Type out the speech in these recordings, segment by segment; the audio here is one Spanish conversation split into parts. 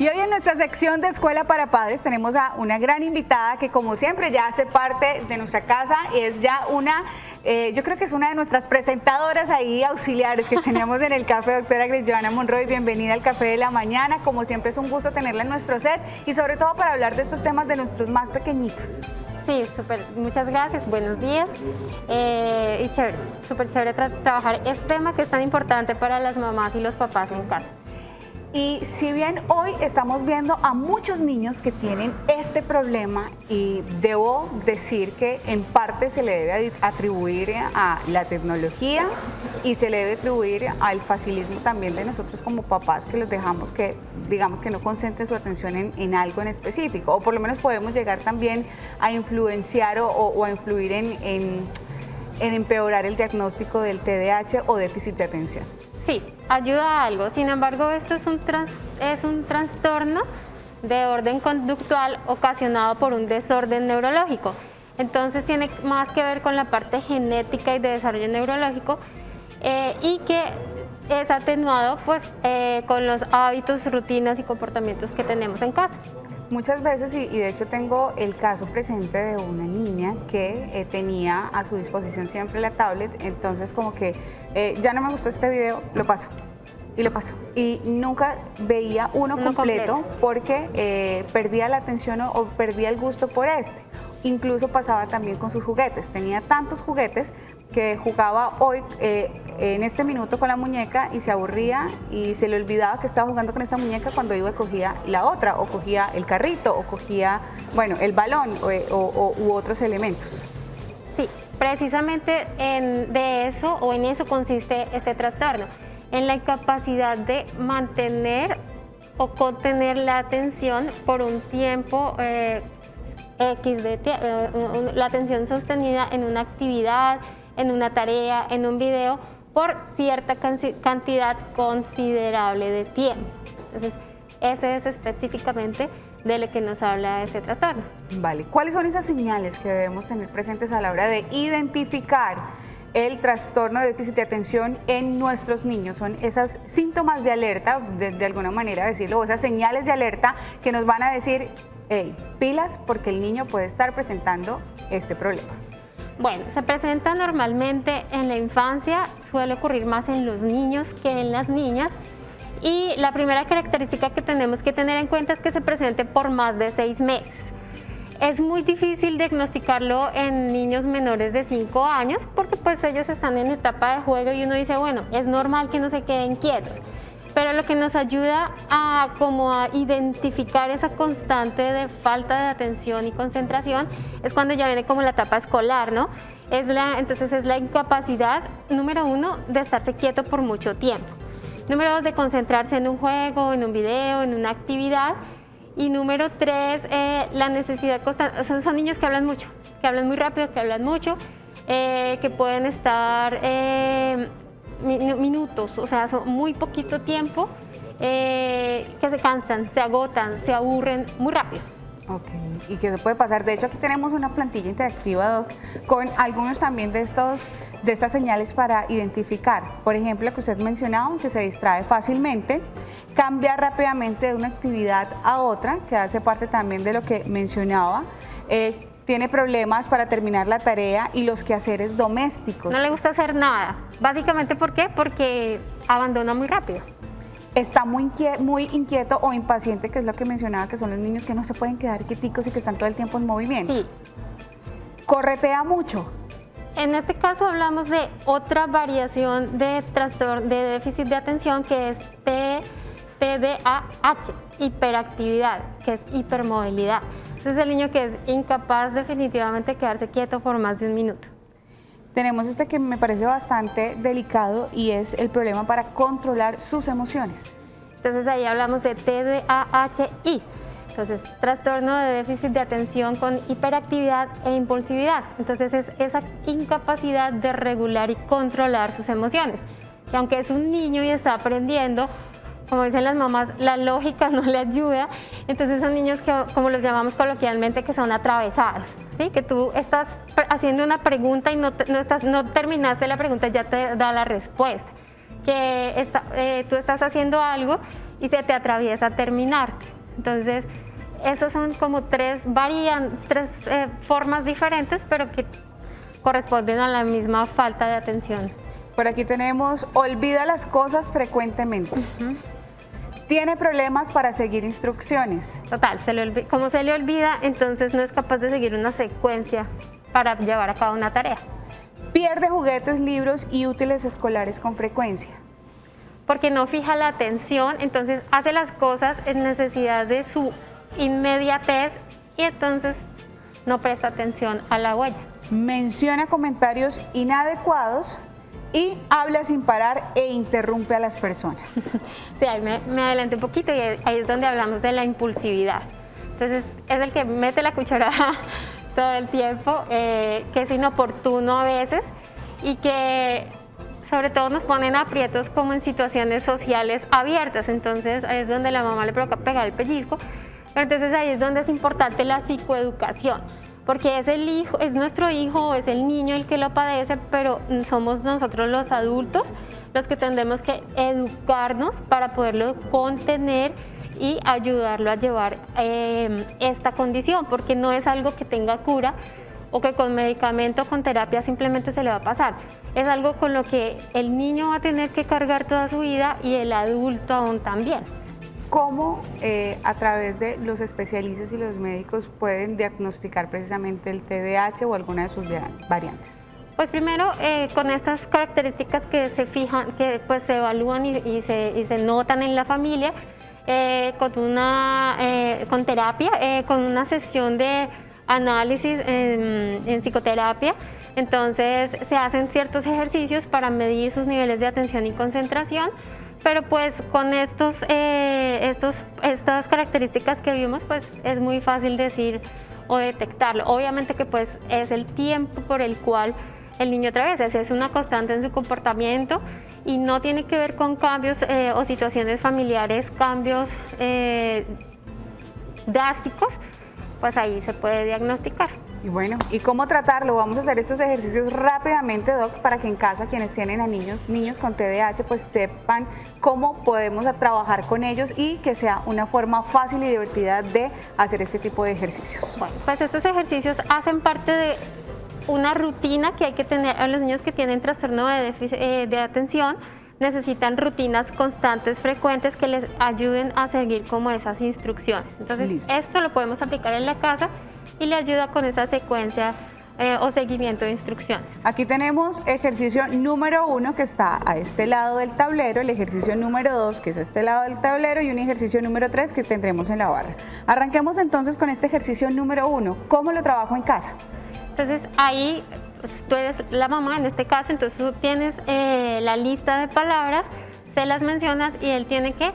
Y hoy en nuestra sección de Escuela para Padres tenemos a una gran invitada que, como siempre, ya hace parte de nuestra casa y es ya yo creo que es una de nuestras presentadoras ahí auxiliares que teníamos en el café, doctora Grace Johanna Monroy. Bienvenida al Café de la Mañana. Como siempre es un gusto tenerla en nuestro set y sobre todo para hablar de estos temas de nuestros más pequeñitos. Sí, súper, muchas gracias, buenos días. Y chévere, súper chévere trabajar este tema que es tan importante para las mamás y los papás en casa. Y si bien hoy estamos viendo a muchos niños que tienen este problema, y debo decir que en parte se le debe atribuir a la tecnología y se le debe atribuir al facilismo también de nosotros como papás, que los dejamos que, digamos, que no concentren su atención en algo en específico, o por lo menos podemos llegar también a influenciar o a influir en empeorar el diagnóstico del TDAH o déficit de atención. Sí, ayuda a algo. Sin embargo, esto es un trastorno de orden conductual ocasionado por un desorden neurológico. Entonces tiene más que ver con la parte genética y de desarrollo neurológico y que es atenuado pues, con los hábitos, rutinas y comportamientos que tenemos en casa. Muchas veces, y de hecho tengo el caso presente de una niña que tenía a su disposición siempre la tablet, entonces como que ya no me gustó este video, lo paso. Y lo paso. Y nunca veía uno completo porque perdía la atención o perdía el gusto por este. Incluso pasaba también con sus juguetes. Tenía tantos juguetes que jugaba hoy en este minuto con la muñeca y se aburría y se le olvidaba que estaba jugando con esta muñeca cuando iba y cogía la otra, o cogía el carrito, o cogía, bueno, el balón u otros elementos. Sí, precisamente en eso consiste este trastorno, en la incapacidad de mantener o contener la atención por un tiempo la atención sostenida en una actividad, en una tarea, en un video, por cierta cantidad considerable de tiempo. Entonces, ese es específicamente de lo que nos habla este trastorno. Vale, ¿cuáles son esas señales que debemos tener presentes a la hora de identificar el trastorno de déficit de atención en nuestros niños? Son esos síntomas de alerta, de alguna manera decirlo, o esas señales de alerta que nos van a decir, hey, pilas, porque el niño puede estar presentando este problema. Bueno, se presenta normalmente en la infancia, suele ocurrir más en los niños que en las niñas, y la primera característica que tenemos que tener en cuenta es que se presente por más de 6 meses. Es muy difícil diagnosticarlo en niños menores de 5 años porque pues ellos están en etapa de juego y uno dice, bueno, es normal que no se queden quietos. Pero lo que nos ayuda a identificar esa constante de falta de atención y concentración es cuando ya viene como la etapa escolar, ¿no? Entonces es la incapacidad, número 1, de estarse quieto por mucho tiempo. Número 2, de concentrarse en un juego, en un video, en una actividad. Y número 3, la necesidad constante. Son niños que hablan mucho, que hablan muy rápido, que hablan mucho, que pueden estar minutos, o sea, son muy poquito tiempo, que se cansan, se agotan, se aburren muy rápido. Ok, y que se puede pasar. De hecho, aquí tenemos una plantilla interactiva, Doc, con algunos también de estas señales para identificar. Por ejemplo, lo que usted mencionaba, que se distrae fácilmente, cambia rápidamente de una actividad a otra, que hace parte también de lo que mencionaba, tiene problemas para terminar la tarea y los quehaceres domésticos. No le gusta hacer nada. Básicamente, ¿por qué? Porque abandona muy rápido. Está muy inquieto o impaciente, que es lo que mencionaba, que son los niños que no se pueden quedar quieticos y que están todo el tiempo en movimiento. Sí. Corretea mucho. En este caso hablamos de otra variación de trastorno de déficit de atención que es TDAH, hiperactividad, que es hipermovilidad. Es el niño que es incapaz definitivamente de quedarse quieto por más de un minuto. Tenemos este que me parece bastante delicado y es el problema para controlar sus emociones. Entonces ahí hablamos de TDAHI. Entonces, trastorno de déficit de atención con hiperactividad e impulsividad. Entonces es esa incapacidad de regular y controlar sus emociones. Y aunque es un niño y está aprendiendo, como dicen las mamás, la lógica no le ayuda. Entonces son niños que, como los llamamos coloquialmente, que son atravesados, ¿sí? Que tú estás haciendo una pregunta y no terminaste la pregunta, ya te da la respuesta. Que tú estás haciendo algo y se te atraviesa terminarte. Entonces, esas son como tres formas diferentes, pero que corresponden a la misma falta de atención. Por aquí tenemos, olvida las cosas frecuentemente. Tiene problemas para seguir instrucciones. Total, como se le olvida, entonces no es capaz de seguir una secuencia para llevar a cabo una tarea. Pierde juguetes, libros y útiles escolares con frecuencia. Porque no fija la atención, entonces hace las cosas en necesidad de su inmediatez y entonces no presta atención a la huella. Menciona comentarios inadecuados y habla sin parar e interrumpe a las personas. Sí, ahí me adelanté un poquito y ahí es donde hablamos de la impulsividad. Entonces es el que mete la cucharada todo el tiempo, que es inoportuno a veces y que sobre todo nos ponen aprietos como en situaciones sociales abiertas. Entonces ahí es donde la mamá le provoca pegar el pellizco, pero entonces ahí es donde es importante la psicoeducación, porque es nuestro hijo o es el niño el que lo padece, pero somos nosotros los adultos los que tendremos que educarnos para poderlo contener y ayudarlo a llevar esta condición, porque no es algo que tenga cura o que con medicamento o con terapia simplemente se le va a pasar. Es algo con lo que el niño va a tener que cargar toda su vida y el adulto aún también. ¿Cómo a través de los especialistas y los médicos pueden diagnosticar precisamente el TDAH o alguna de sus variantes? Pues primero, con estas características que se fijan, que pues se evalúan y se notan en la familia, con terapia, con una sesión de análisis en psicoterapia. Entonces se hacen ciertos ejercicios para medir sus niveles de atención y concentración, pero pues con estas características que vimos, pues es muy fácil decir o detectarlo. Obviamente que pues es el tiempo por el cual el niño atraviesa, es una constante en su comportamiento y no tiene que ver con cambios o situaciones familiares, cambios drásticos, pues ahí se puede diagnosticar. Y bueno, ¿y cómo tratarlo? Vamos a hacer estos ejercicios rápidamente, Doc, para que en casa quienes tienen a niños con TDAH pues sepan cómo podemos trabajar con ellos y que sea una forma fácil y divertida de hacer este tipo de ejercicios. Bueno, pues estos ejercicios hacen parte de una rutina que hay que tener. A los niños que tienen trastorno de atención necesitan rutinas constantes, frecuentes, que les ayuden a seguir como esas instrucciones. Entonces, listo. Esto lo podemos aplicar en la casa y le ayuda con esa secuencia o seguimiento de instrucciones. Aquí tenemos ejercicio número 1 que está a este lado del tablero, el ejercicio número 2 que es a este lado del tablero y un ejercicio número 3 que tendremos en la barra. Arranquemos entonces con este ejercicio número 1. ¿Cómo lo trabajo en casa? Entonces ahí tú eres la mamá en este caso, entonces tú tienes la lista de palabras, se las mencionas y él tiene que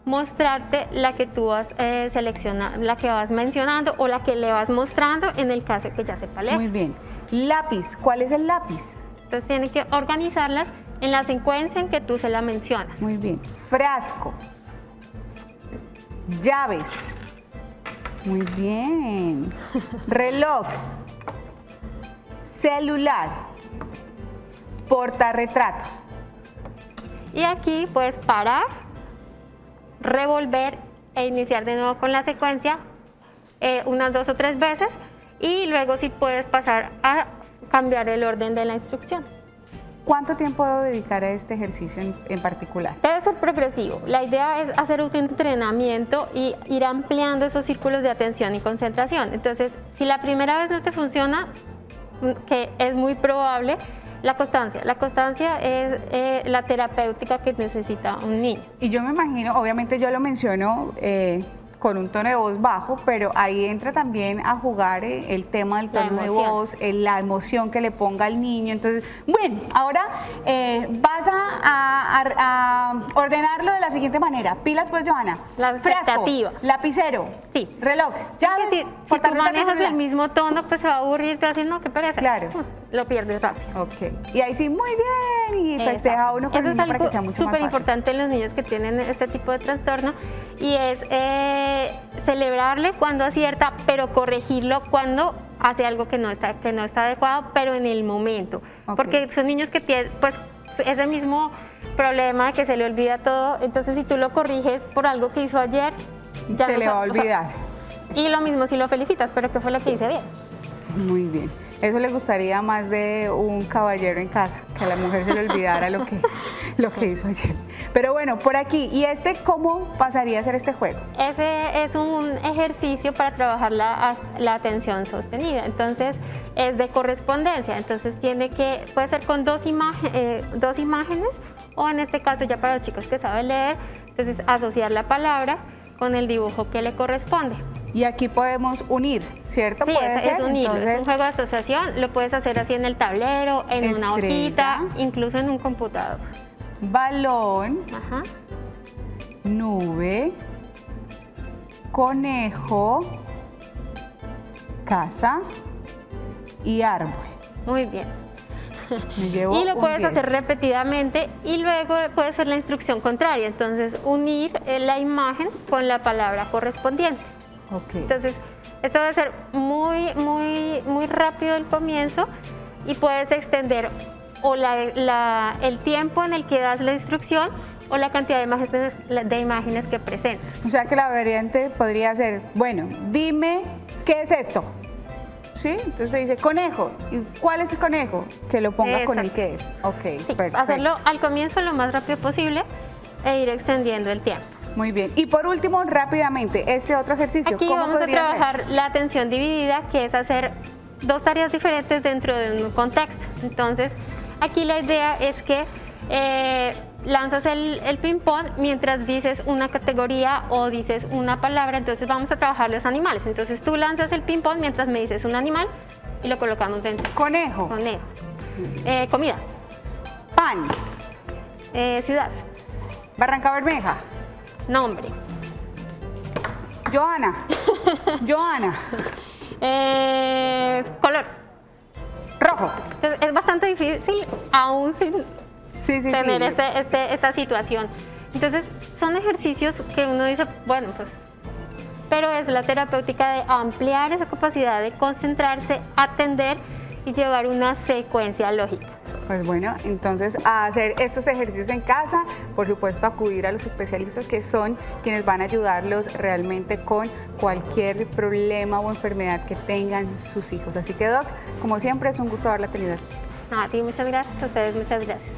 mostrarte la que tú vas seleccionando, la que vas mencionando o la que le vas mostrando en el caso que ya sepa leer. Muy bien. Lápiz, ¿cuál es el lápiz? Entonces tiene que organizarlas en la secuencia en que tú se la mencionas. Muy bien. Frasco. Llaves. Muy bien. Reloj. Celular. Portarretratos. Y aquí puedes parar, revolver e iniciar de nuevo con la secuencia unas 2 o 3 veces y luego sí puedes pasar a cambiar el orden de la instrucción. ¿Cuánto tiempo debo dedicar a este ejercicio en particular? Debe ser progresivo. La idea es hacer un entrenamiento y ir ampliando esos círculos de atención y concentración. Entonces, si la primera vez no te funciona, que es muy probable, la constancia es la terapéutica que necesita un niño. Y yo me imagino, obviamente yo lo menciono con un tono de voz bajo, pero ahí entra también a jugar el tema del tono de voz, la emoción que le ponga al niño. Entonces, bueno, ahora vas a ordenarlo de la siguiente manera. Pilas pues, Johanna. La expectativa. Frasco, lapicero, sí. Reloj, llaves, si tú manejas el mismo tono, pues se va a aburrir, te va a decir, no, qué pereza. Claro. Lo pierdes rápido. Ok. Y ahí sí, muy bien. Y festeja uno con el niño para que sea mucho más fácil. Eso es algo súper importante en los niños que tienen este tipo de trastorno y es celebrarle cuando acierta, pero corregirlo cuando hace algo que no está adecuado, pero en el momento. Okay. Porque son niños que tienen, pues, ese mismo problema de que se le olvida todo. Entonces, si tú lo corriges por algo que hizo ayer, ya Se no le va a o sea, olvidar. y lo mismo si lo felicitas, pero ¿qué fue lo que hice bien? Muy bien. Eso le gustaría más de un caballero en casa, que a la mujer se le olvidara lo que hizo ayer. Pero bueno, por aquí, ¿y ¿cómo pasaría a ser este juego? Ese es un ejercicio para trabajar la atención sostenida. Entonces, es de correspondencia. Entonces, puede ser con dos imágenes, o en este caso ya para los chicos que saben leer, entonces asociar la palabra con el dibujo que le corresponde. Y aquí podemos unir, ¿cierto? Sí, ¿Puede ser? es unirlo, Entonces, es un juego de asociación, lo puedes hacer así en el tablero, en una hojita, incluso en un computador. balón, Ajá. nube, conejo, casa y árbol. Muy bien. Me llevo Y lo un puedes 10. hacer repetidamente y luego puede ser la instrucción contraria, entonces unir la imagen con la palabra correspondiente. Ok. Entonces, esto debe ser muy rápido el comienzo y puedes extender o el tiempo en el que das la instrucción o la cantidad de imágenes que presentas. O sea que la variante podría ser, bueno, dime, ¿qué es esto? ¿Sí? Entonces te dice conejo. ¿Y cuál es el conejo? Que lo ponga con el Exacto. que es. Ok, Sí, perfecto. hacerlo al comienzo lo más rápido posible e ir extendiendo el tiempo. Muy bien. Y por último, rápidamente, este otro ejercicio, Aquí ¿cómo vamos a podría ser? trabajar la atención dividida, que es hacer dos tareas diferentes dentro de un contexto. Entonces, aquí la idea es que lanzas el ping-pong mientras dices una categoría o dices una palabra. Entonces, vamos a trabajar los animales. Entonces, tú lanzas el ping-pong mientras me dices un animal y lo colocamos dentro. Conejo, Conejo. Comida. pan, Ciudad. Barranca Bermeja, Nombre. Joana, Joana, Color. rojo. Entonces, es bastante difícil aún sin Sí, sí, tener sí. esta situación. Entonces, son ejercicios que uno dice, bueno, pues, pero es la terapéutica de ampliar esa capacidad de concentrarse, atender y llevar una secuencia lógica. Pues bueno, entonces a hacer estos ejercicios en casa, por supuesto acudir a los especialistas que son quienes van a ayudarlos realmente con cualquier problema o enfermedad que tengan sus hijos. Así que Doc, como siempre es un gusto haberla tenido aquí. A ti muchas gracias, a ustedes muchas gracias.